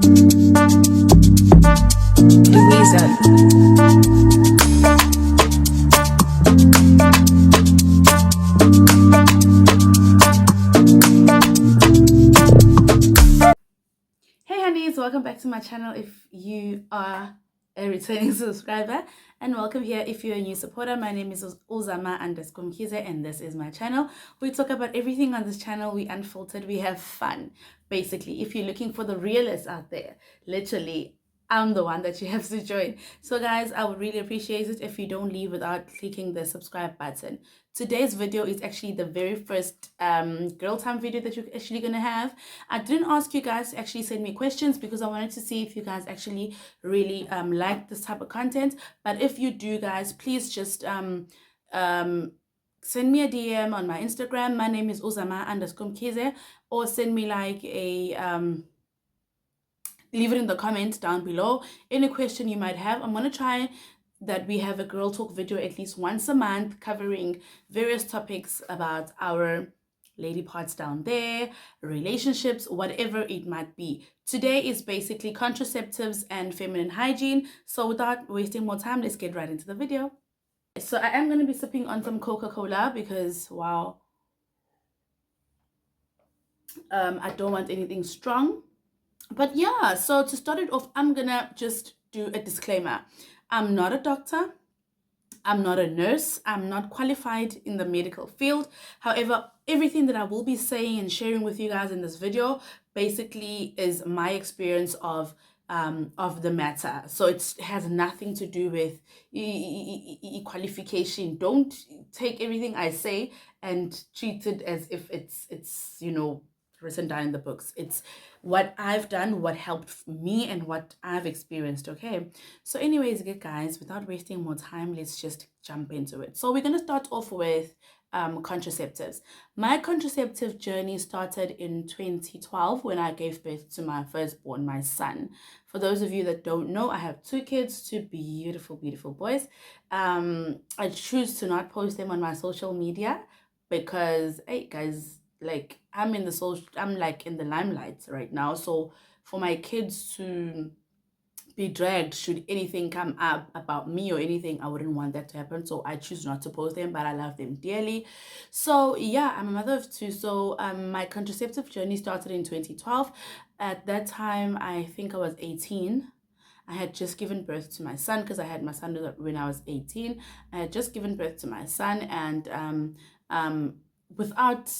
Louisa. Hey honeys, welcome back to my channel if you are a returning subscriber, and welcome here if you're a new supporter. My name is uZamah Mkhize and this is my channel. We talk about everything on this channel. We unfiltered, we have fun. Basically, if you're looking for the realists out there, literally I'm the one that you have to join. So guys, I would really appreciate it if you don't leave without clicking the subscribe button. Today's video is actually the very first girl time video that you're actually gonna have. I didn't ask you guys to actually send me questions because I wanted to see if you guys actually really like this type of content. But if you do, guys, please just send me a DM on my Instagram. My name is uZamah Mkhize, or send me like a leave it in the comments down below, any question you might have. I'm gonna try that we have a girl talk video at least once a month covering various topics about our lady parts down there, relationships, whatever it might be. Today is basically contraceptives and feminine hygiene. So without wasting more time, let's get right into the video. So I am going to be sipping on some Coca-Cola because wow, I don't want anything strong. But yeah, so to start it off, I'm gonna just do a disclaimer. I'm not a doctor, I'm not a nurse, I'm not qualified in the medical field. However, everything that I will be saying and sharing with you guys in this video basically is my experience of the matter. So it has nothing to do with qualification. Don't take everything I say and treat it as if it's you know, written down in the books. It's what I've done, what helped me, and what I've experienced. Okay, so anyways, good guys, without wasting more time, let's just jump into it. So we're going to start off with contraceptives. My contraceptive journey started in 2012 when I gave birth to my firstborn, my son. For those of you that don't know, I have two kids, two beautiful boys. I choose to not post them on my social media because, hey guys, like I'm like in the limelight right now. So for my kids to be dragged should anything come up about me or anything, I wouldn't want that to happen. So I choose not to post them, but I love them dearly. So yeah, I'm a mother of two. So my contraceptive journey started in 2012. At that time, I think I was 18. I had just given birth to my son because I had my son when I was 18. I had just given birth to my son, and without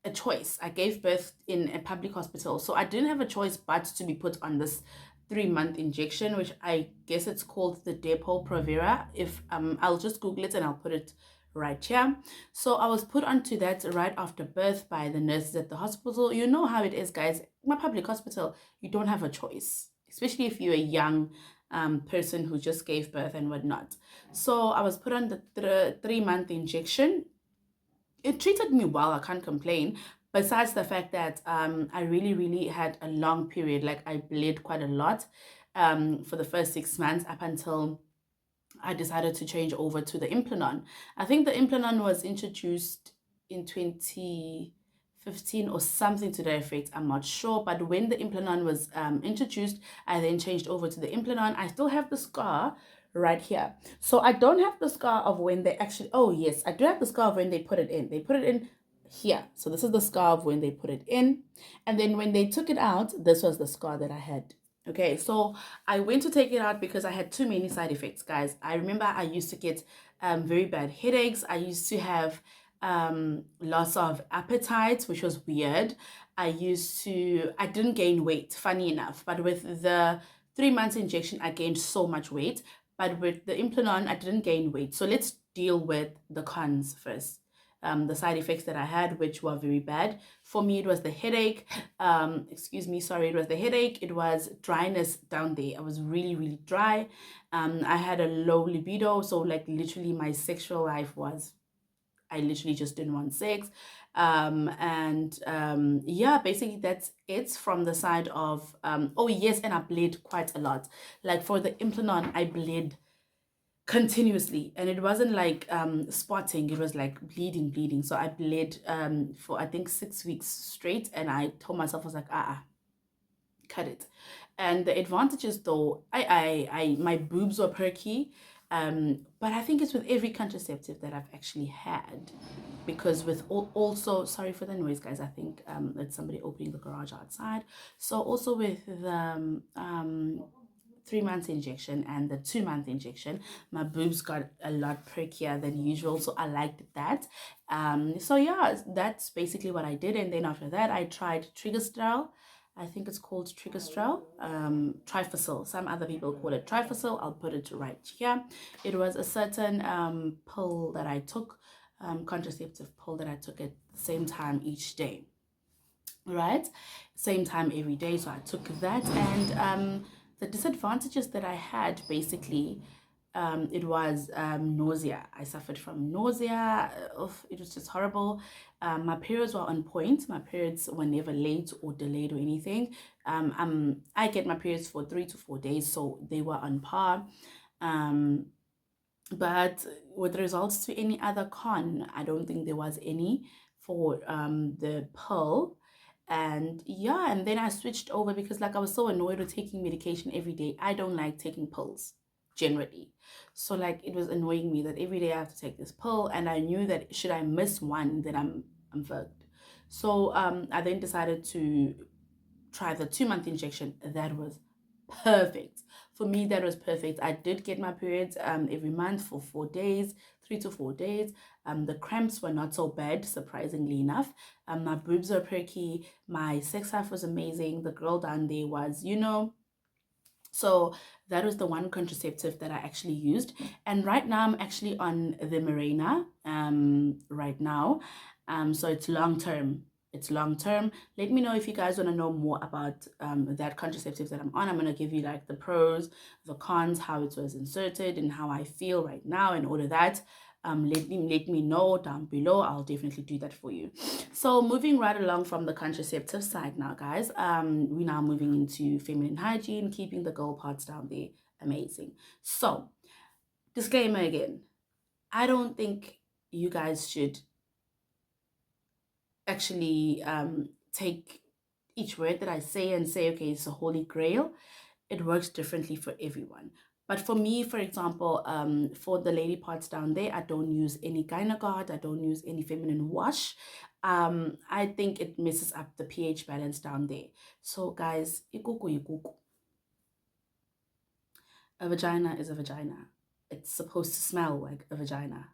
a choice, I gave birth in a public hospital. So I didn't have a choice but to be put on this 3-month injection, which I guess it's called the Depo-Provera. If I'll just Google it and I'll put it right here. So I was put onto that right after birth by the nurses at the hospital. You know how it is, guys. In a public hospital, you don't have a choice, especially if you're a young person who just gave birth and whatnot. So I was put on the 3-month injection. It treated me well, I can't complain, besides the fact that I really had a long period. Like I bled quite a lot for the first 6 months up until I decided to change over to the Implanon. I think the Implanon was introduced in 2015 or something to that effect, I'm not sure. But when the Implanon was introduced, I then changed over to the Implanon. I still have the scar right here. So I don't have the scar of when they actually, oh yes, I do have the scar of when they put it in. They put it in here. So this is the scar of when they put it in. And then when they took it out, this was the scar that I had. Okay, so I went to take it out because I had too many side effects, guys. I remember I used to get very bad headaches. I used to have loss of appetite, which was weird. I didn't gain weight, funny enough, but with the 3 months injection, I gained so much weight. But with the Implanon, I didn't gain weight. So let's deal with the cons first. The side effects that I had, which were very bad. For me, it was the headache. It was the headache. It was dryness down there. I was really dry. I had a low libido. So like literally my sexual life was, I literally just didn't want sex. Yeah, basically that's it from the side of, oh yes, and I bled quite a lot. Like for the Implanon, I bled continuously, and it wasn't like spotting, it was like bleeding. So I bled for I think 6 weeks straight, and I told myself, I was like, cut it. And the advantages, though, my boobs were perky, but I think it's with every contraceptive that I've actually had, because with also, sorry for the noise, guys. I think it's somebody opening the garage outside. So also with the 3 months injection and the 2 month injection, my boobs got a lot perkier than usual, so I liked that. So yeah, that's basically what I did. And then after that, I tried Triggerstrel. I think it's called Triggerstrel, Trifacil. Some other people call it Trifacil. I'll put it right here. It was a certain pill that I took, contraceptive pill that I took at the same time each day, right? Same time every day. So I took that, and the disadvantages that I had, basically, it was nausea. I suffered from nausea. It was just horrible. My periods were on point. My periods were never late or delayed or anything. I get my periods for 3 to 4 days, so they were on par. But with results to any other con, I don't think there was any for the pill. And yeah, and then I switched over because, like, I was so annoyed with taking medication every day. I don't like taking pills generally. So like, it was annoying me that every day I have to take this pill, and I knew that should I miss one, then I'm fucked. So I then decided to try the 2 month injection. That was perfect for me. That was perfect. I did get my periods every month for 4 days, 3 to 4 days. The cramps were not so bad, surprisingly enough. My boobs were perky. My sex life was amazing. The girl down there was, so that was the one contraceptive that I actually used. And right now I'm actually on the Mirena right now. So it's long term. It's long term. Let me know if you guys want to know more about that contraceptive that I'm on. I'm going to give you like the pros, the cons, how it was inserted, and how I feel right now, and all of that. Let me know down below. I'll definitely do that for you. So moving right along from the contraceptive side now, guys, we're now moving into feminine hygiene, keeping the girl parts down there. Amazing. So, disclaimer again, I don't think you guys should actually take each word that I say and say, okay, it's a holy grail. It works differently for everyone. But for me, for example, for the lady parts down there, I don't use any Gynaguard. I don't use any feminine wash. I think it messes up the pH balance down there. So guys, ikuku ikuku. A vagina is a vagina. It's supposed to smell like a vagina.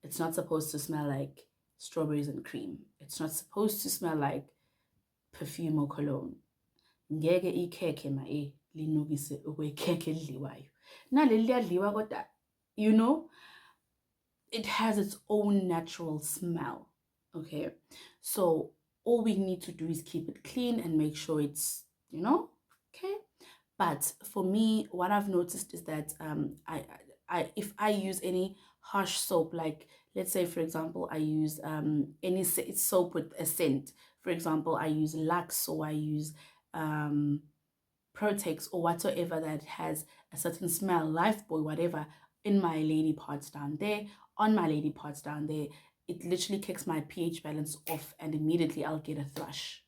It's not supposed to smell like strawberries and cream. It's not supposed to smell like perfume or cologne. Ngeke ikhekhe ma linukise okwekhekhe edliwayo. Naleli liyadliwa kodwa, it has its own natural smell. Okay, so all we need to do is keep it clean and make sure it's, okay. But for me, what I've noticed is that I if I use any harsh soap, like let's say for example I use any soap with a scent. For example, I use Lux, or I use Protex, or whatsoever that has a certain smell, Lifebuoy, whatever, in my lady parts down there, on my lady parts down there, it literally kicks my pH balance off, and immediately I'll get a thrush.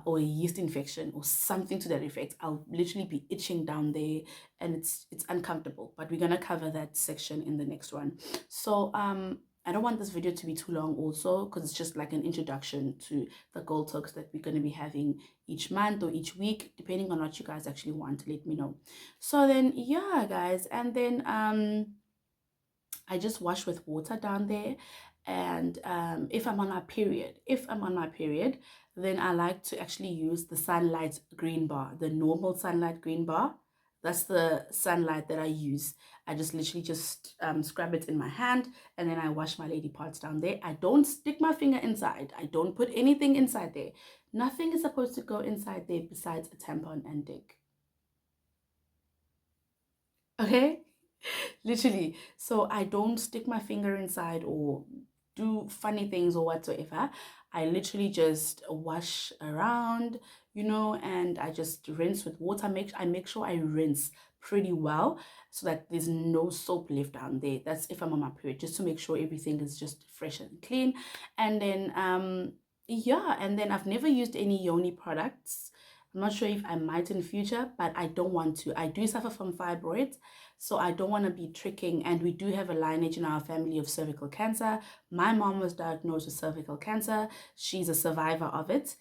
Or a yeast infection or something to that effect. I'll literally be itching down there, and it's uncomfortable. But we're gonna cover that section in the next one. So I don't want this video to be too long also, because it's just like an introduction to the goal talks that we're going to be having each month or each week, depending on what you guys actually want. Let me know. So then yeah, guys, and then I just wash with water down there. And if I'm on my period, then I like to actually use the sunlight green bar, the normal sunlight green bar. That's the sunlight that I use. I just literally just scrub it in my hand, and then I wash my lady parts down there. I don't stick my finger inside. I don't put anything inside there. Nothing is supposed to go inside there besides a tampon and dick. Okay? Literally. So I don't stick my finger inside or do funny things or whatsoever. I literally just wash around, and I just rinse with water. I make sure I rinse pretty well so that there's no soap left down there. That's if I'm on my period, just to make sure everything is just fresh and clean. And then yeah, and then I've never used any yoni products. I'm not sure if I might in future, but I don't want to. I do suffer from fibroids, so I don't want to be tricking. And we do have a lineage in our family of cervical cancer. My mom was diagnosed with cervical cancer. She's a survivor of it.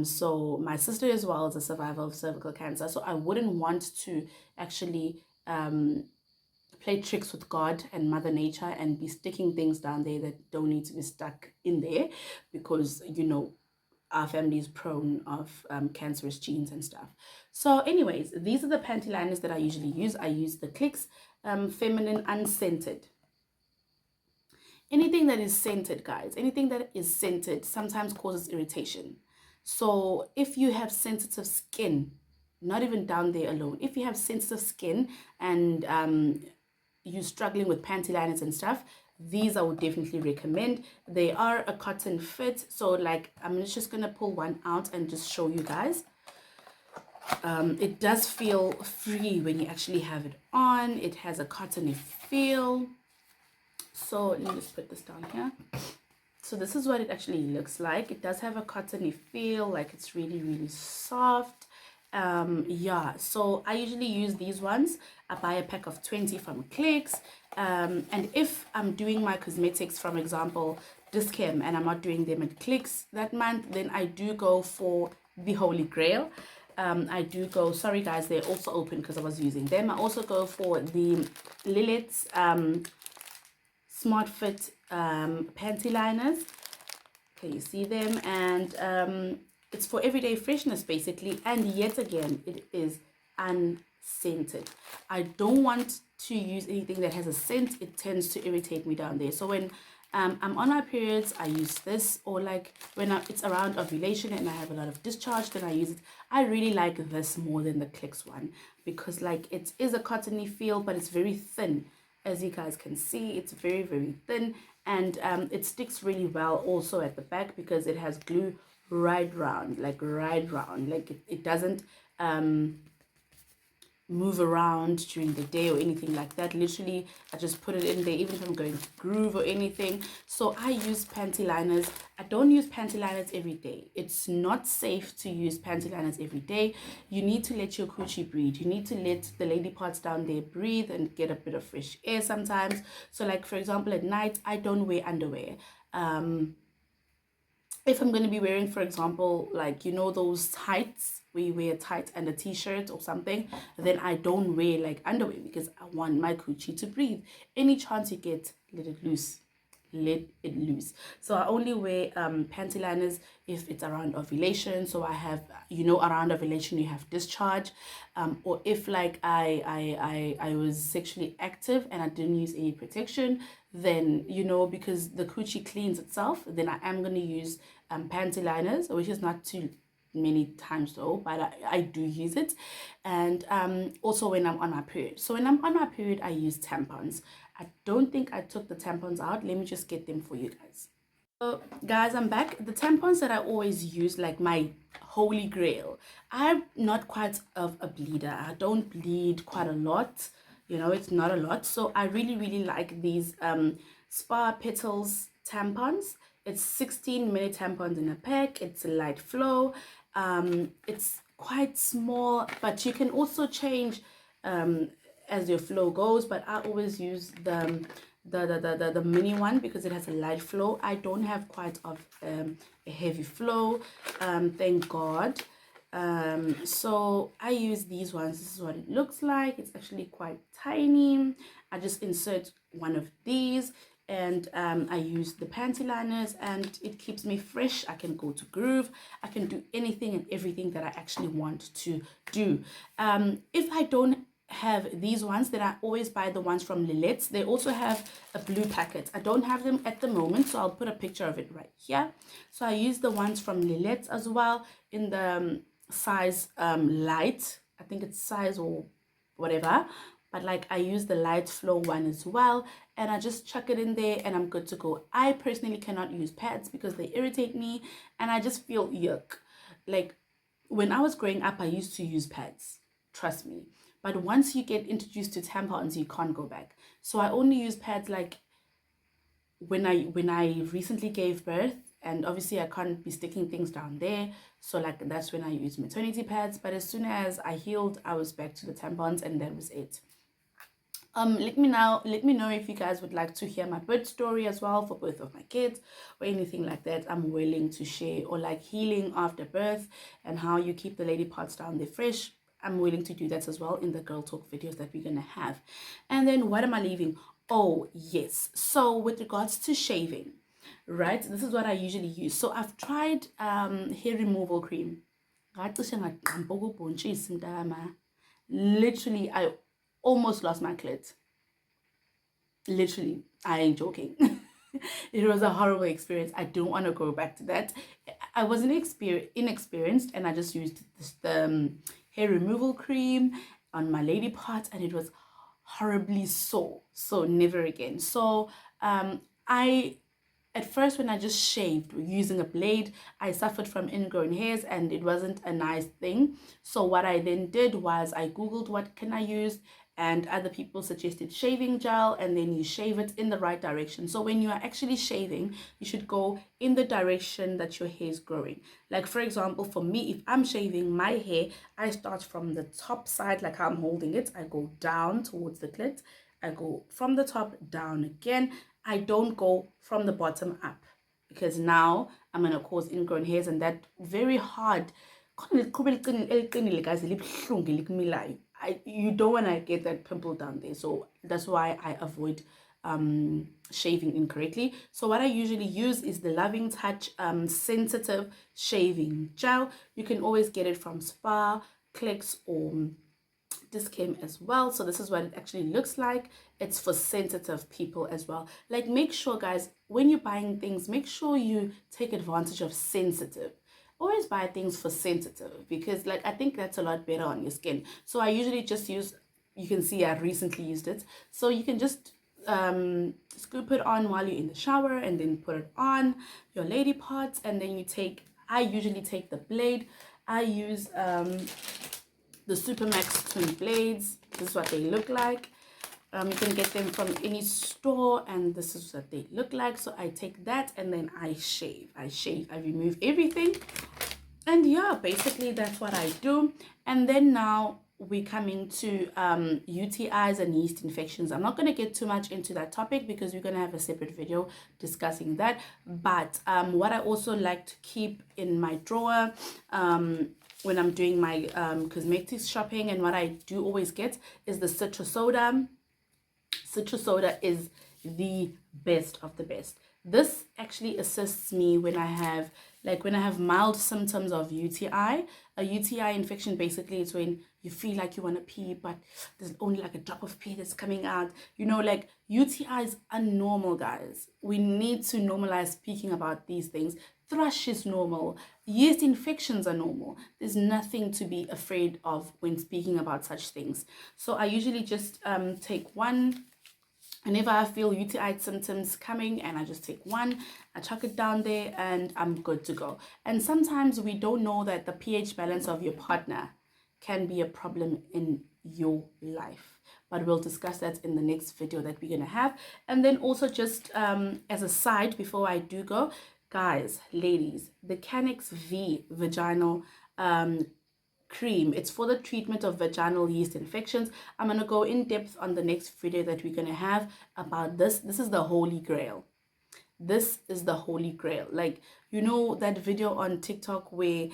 So my sister as well is a survivor of cervical cancer. So I wouldn't want to actually play tricks with God and Mother Nature and be sticking things down there that don't need to be stuck in there, because our family is prone of cancerous genes and stuff. So anyways, these are the panty liners that I usually use. I use the Clicks Feminine Unscented. Anything that is scented, guys, anything that is scented sometimes causes irritation. So if you have sensitive skin, not even down there alone, if you have sensitive skin and you're struggling with panty liners and stuff, these I would definitely recommend. They are a cotton fit, so like I'm just gonna pull one out and just show you guys. It does feel free when you actually have it on. It has a cottony feel. So let me just put this down here. So this is what it actually looks like. It does have a cottony feel, like it's really soft. Yeah, so I usually use these ones. I buy a pack of 20 from Clicks. And if I'm doing my cosmetics, from example, Dischem, and I'm not doing them at Clicks that month, then I do go for the Holy Grail. I do go, sorry guys, they're also open because I was using them. I also go for the Lilith's Smart Fit panty liners. Can you see them? And it's for everyday freshness basically, and yet again it is unscented. I don't want to use anything that has a scent. It tends to irritate me down there. So when I'm on my periods, I use this, or like when it's around ovulation and I have a lot of discharge, then I use it. I really like this more than the Clicks one, because like it is a cottony feel, but it's very thin. As you guys can see, it's very thin, and it sticks really well also at the back because it has glue right round, like it doesn't move around during the day or anything like that. Literally, I just put it in there, even if I'm going to groove or anything. So I use panty liners. I don't use panty liners every day. It's not safe to use panty liners every day. You need to let your coochie breathe. You need to let the lady parts down there breathe and get a bit of fresh air sometimes. So like, for example, at night, I don't wear underwear. If I'm going to be wearing, for example, like, those tights, we wear tights and a t-shirt or something, then I don't wear like underwear because I want my coochie to breathe. Any chance you get, let it loose. Let it loose. So I only wear panty liners if it's around ovulation. So I have, around ovulation you have discharge, or if like I was sexually active and I didn't use any protection, then because the coochie cleans itself, then I am going to use panty liners, which is not too many times though, but I do use it. And also when I'm on my period. So when I'm on my period, I use tampons. I don't think I took the tampons out. Let me just get them for you guys. So guys, I'm back. The tampons that I always use, like my holy grail, I'm not quite of a bleeder. I don't bleed quite a lot, it's not a lot. So I really like these Spa Petals tampons. It's 16 mini tampons in a pack. It's a light flow. It's quite small, but you can also change as your flow goes, but I always use the mini one because it has a light flow. I don't have quite of a heavy flow, thank God. So I use these ones. This is what it looks like. It's actually quite tiny. I just insert one of these, and I use the panty liners, and it keeps me fresh. I can go to groove. I can do anything and everything that I actually want to do. If I don't have these ones, then I always buy the ones from Lilith's. They also have a blue packet. I don't have them at the moment, so I'll put a picture of it right here. So I use the ones from Lilith's as well in the size light. I think it's size or whatever, but like I use the light flow one as well, and I just chuck it in there and I'm good to go. I personally cannot use pads because they irritate me and I just feel yuck. Like when I was growing up, I used to use pads, trust me. But once you get introduced to tampons, you can't go back. So I only use pads like when I recently gave birth, and obviously I can't be sticking things down there. So like that's when I used maternity pads. But as soon as I healed, I was back to the tampons, and that was it. Let me know if you guys would like to hear my birth story as well for both of my kids or anything like that. I'm willing to share, or like healing after birth and how you keep the lady parts down there fresh. I'm willing to do that as well in the girl talk videos that we're gonna have. And then what am I leaving? Oh yes, so with regards to shaving, right, this is what I usually use. So I've tried hair removal cream. Literally, I almost lost my clit. Literally, I ain't joking. It was a horrible experience. I don't want to go back to that. I was inexperienced, and I just used the hair removal cream on my lady parts, and it was horribly sore. So never again. So I at first, when I just shaved using a blade, I suffered from ingrown hairs, and it wasn't a nice thing. So what I then did was I googled what can I use, and other people suggested shaving gel, and then you shave it in the right direction. So when you are actually shaving, you should go in the direction that your hair is growing. Like for example, for me, if I'm shaving my hair, I start from the top side, like how I'm holding it. I go down towards the clit. I go from the top down again. I don't go from the bottom up, because now I'm going to cause ingrown hairs, and that very hard. You don't want to get that pimple down there. So that's why I avoid shaving incorrectly. So what I usually use is the Loving Touch sensitive shaving gel. You can always get it from Spa, Clicks, or this came as well. So this is what it actually looks like. It's for sensitive people as well. Like, make sure, guys, when you're buying things, make sure you take advantage of sensitive. Always buy things for sensitive, because like I think that's a lot better on your skin. So I usually just use, you can see I recently used it, so you can just scoop it on while you're in the shower, and then put it on your lady parts. And then I usually take the blade. I use the Supermax twin blades. This is what they look like. You can get them from any store, and this is what they look like. So I take that, and then I shave. I remove everything, and yeah, basically that's what I do. And then now we're coming to UTIs and yeast infections. I'm not going to get too much into that topic, because we're going to have a separate video discussing that. But what I also like to keep in my drawer when I'm doing my cosmetics shopping, and what I do always get, is the citrus soda. Citrus soda is the best of the best. This actually assists me when I have mild symptoms of UTI. A UTI infection basically is when you feel like you want to pee, but there's only like a drop of pee that's coming out. Like UTIs are normal, guys. We need to normalize speaking about these things. Thrush is normal. Yeast infections are normal. There's nothing to be afraid of when speaking about such things. So I usually just take one. Whenever I feel UTI symptoms coming, and I just take one, I chuck it down there, and I'm good to go. And sometimes we don't know that the pH balance of your partner can be a problem in your life. But we'll discuss that in the next video that we're going to have. And then also just as a side, before I do go, guys, ladies, the Canex V vaginal cream. It's for the treatment of vaginal yeast infections. I'm going to go in depth on the next video that we're going to have about this. This is the holy grail. This is the holy grail. Like, that video on TikTok where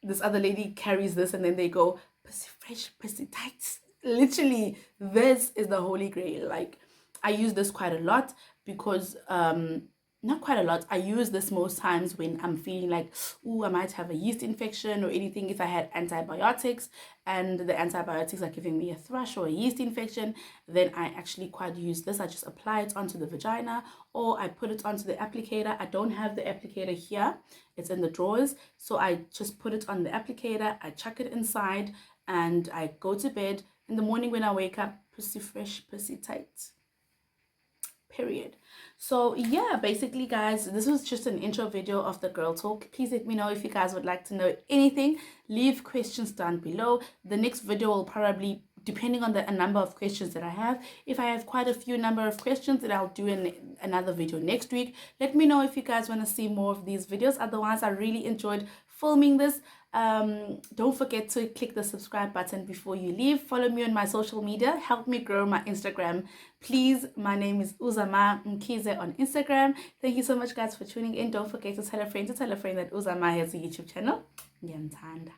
this other lady carries this, and then they go, pussy fresh, pussy tight. Literally, this is the holy grail. Like, I use this quite a lot, because not quite a lot. I use this most times when I'm feeling like, I might have a yeast infection or anything. If I had antibiotics, and the antibiotics are giving me a thrush or a yeast infection, then I actually quite use this. I just apply it onto the vagina, or I put it onto the applicator. I don't have the applicator here. It's in the drawers. So I just put it on the applicator. I chuck it inside, and I go to bed. In the morning when I wake up, pussy fresh, pussy tight. Period. So yeah, basically, guys, this was just an intro video of the girl talk. Please let me know if you guys would like to know anything. Leave questions down below. The next video will probably depending on the number of questions that I have. If I have quite a few number of questions, then I'll do another video next week. Let me know if you guys want to see more of these videos. Otherwise, I really enjoyed filming this. Don't forget to click the subscribe button before you leave. Follow me on my social media. Help me grow my Instagram, please. My name is uZamah Mkhize on Instagram. Thank you so much, guys, for tuning in. Don't forget to tell a friend that uZamah has a YouTube channel. Ngiyamthanda.